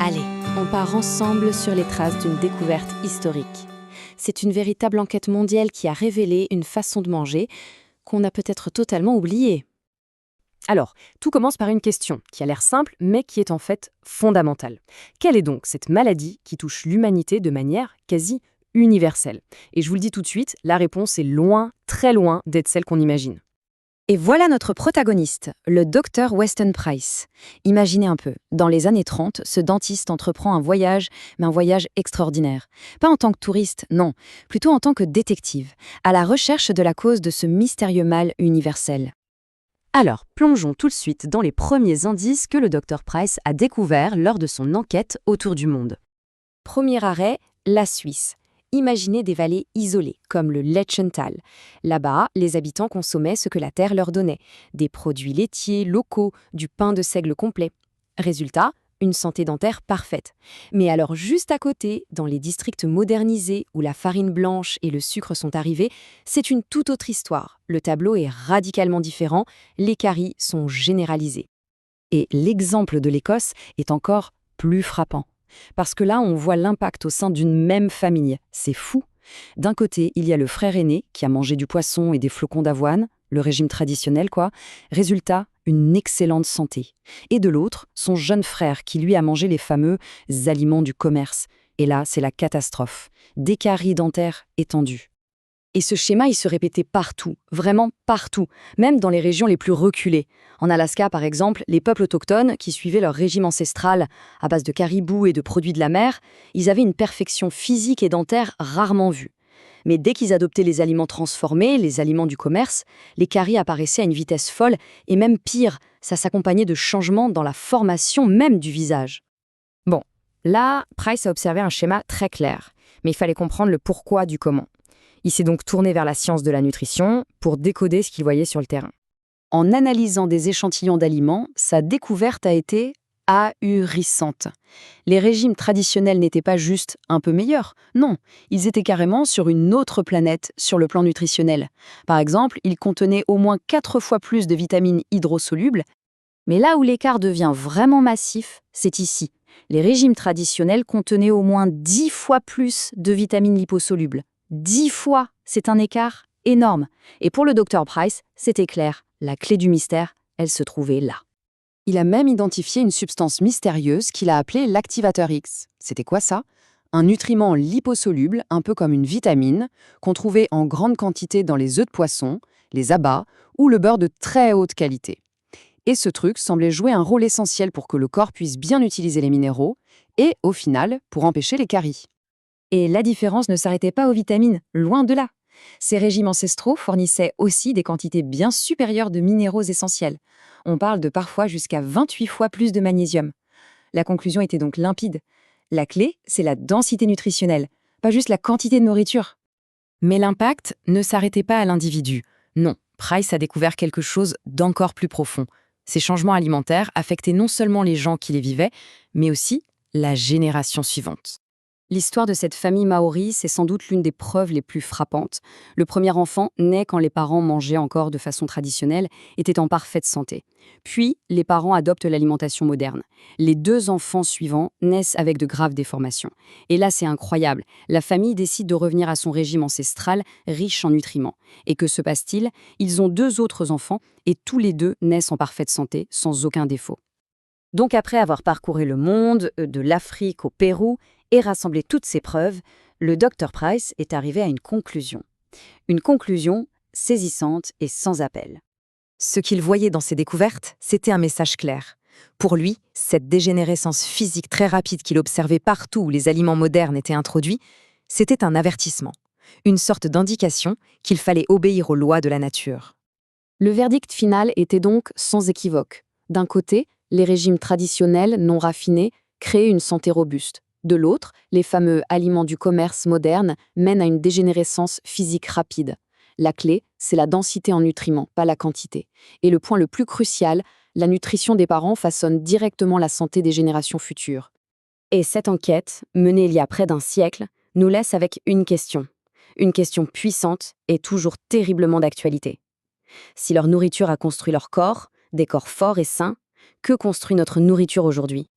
Allez, on part ensemble sur les traces d'une découverte historique. C'est une véritable enquête mondiale qui a révélé une façon de manger qu'on a peut-être totalement oubliée. Alors, tout commence par une question qui a l'air simple, mais qui est en fait fondamentale. Quelle est donc cette maladie qui touche l'humanité de manière quasi universelle? Et je vous le dis tout de suite, la réponse est loin, très loin d'être celle qu'on imagine. Et voilà notre protagoniste, le docteur Weston Price. Imaginez un peu, dans les années 30, ce dentiste entreprend un voyage, mais un voyage extraordinaire. Pas en tant que touriste, non, plutôt en tant que détective, à la recherche de la cause de ce mystérieux mal universel. Alors, plongeons tout de suite dans les premiers indices que le docteur Price a découverts lors de son enquête autour du monde. Premier arrêt, la Suisse. Imaginez des vallées isolées, comme le Lechtental. Là-bas, les habitants consommaient ce que la terre leur donnait, des produits laitiers locaux, du pain de seigle complet. Résultat, une santé dentaire parfaite. Mais alors juste à côté, dans les districts modernisés où la farine blanche et le sucre sont arrivés, c'est une toute autre histoire. Le tableau est radicalement différent, les caries sont généralisées. Et l'exemple de l'Écosse est encore plus frappant. Parce que là, on voit l'impact au sein d'une même famille. C'est fou. D'un côté, il y a le frère aîné qui a mangé du poisson et des flocons d'avoine, le régime traditionnel quoi. Résultat, une excellente santé. Et de l'autre, son jeune frère qui lui a mangé les fameux aliments du commerce. Et là, c'est la catastrophe. Des caries dentaires étendues. Et ce schéma, il se répétait partout, vraiment partout, même dans les régions les plus reculées. En Alaska, par exemple, les peuples autochtones, qui suivaient leur régime ancestral à base de caribou et de produits de la mer, ils avaient une perfection physique et dentaire rarement vue. Mais dès qu'ils adoptaient les aliments transformés, les aliments du commerce, les caries apparaissaient à une vitesse folle, et même pire, ça s'accompagnait de changements dans la formation même du visage. Bon, là, Price a observé un schéma très clair, mais il fallait comprendre le pourquoi du comment. Il s'est donc tourné vers la science de la nutrition pour décoder ce qu'il voyait sur le terrain. En analysant des échantillons d'aliments, sa découverte a été ahurissante. Les régimes traditionnels n'étaient pas juste un peu meilleurs, non, ils étaient carrément sur une autre planète sur le plan nutritionnel. Par exemple, ils contenaient au moins 4 fois plus de vitamines hydrosolubles, mais là où l'écart devient vraiment massif, c'est ici. Les régimes traditionnels contenaient au moins 10 fois plus de vitamines liposolubles. 10 fois, c'est un écart énorme. Et pour le Dr Price, c'était clair, la clé du mystère, elle se trouvait là. Il a même identifié une substance mystérieuse qu'il a appelée l'activateur X. C'était quoi ça? Un nutriment liposoluble, un peu comme une vitamine, qu'on trouvait en grande quantité dans les œufs de poisson, les abats ou le beurre de très haute qualité. Et ce truc semblait jouer un rôle essentiel pour que le corps puisse bien utiliser les minéraux et, au final, pour empêcher les caries. Et la différence ne s'arrêtait pas aux vitamines, loin de là. Ces régimes ancestraux fournissaient aussi des quantités bien supérieures de minéraux essentiels. On parle de parfois jusqu'à 28 fois plus de magnésium. La conclusion était donc limpide. La clé, c'est la densité nutritionnelle, pas juste la quantité de nourriture. Mais l'impact ne s'arrêtait pas à l'individu. Non, Price a découvert quelque chose d'encore plus profond. Ces changements alimentaires affectaient non seulement les gens qui les vivaient, mais aussi la génération suivante. L'histoire de cette famille maori, c'est sans doute l'une des preuves les plus frappantes. Le premier enfant, né quand les parents mangeaient encore de façon traditionnelle, était en parfaite santé. Puis, les parents adoptent l'alimentation moderne. Les 2 enfants suivants naissent avec de graves déformations. Et là, c'est incroyable. La famille décide de revenir à son régime ancestral, riche en nutriments. Et que se passe-t-il? Ils ont 2 autres enfants et tous les 2 naissent en parfaite santé, sans aucun défaut. Donc après avoir parcouru le monde, de l'Afrique au Pérou, et rassemblé toutes ces preuves, le Dr Price est arrivé à une conclusion. Une conclusion saisissante et sans appel. Ce qu'il voyait dans ses découvertes, c'était un message clair. Pour lui, cette dégénérescence physique très rapide qu'il observait partout où les aliments modernes étaient introduits, c'était un avertissement, une sorte d'indication qu'il fallait obéir aux lois de la nature. Le verdict final était donc sans équivoque. D'un côté, les régimes traditionnels non raffinés créaient une santé robuste. De l'autre, les fameux aliments du commerce moderne mènent à une dégénérescence physique rapide. La clé, c'est la densité en nutriments, pas la quantité. Et le point le plus crucial, la nutrition des parents façonne directement la santé des générations futures. Et cette enquête, menée il y a près d'un siècle, nous laisse avec une question puissante et toujours terriblement d'actualité. Si leur nourriture a construit leur corps, des corps forts et sains, que construit notre nourriture aujourd'hui?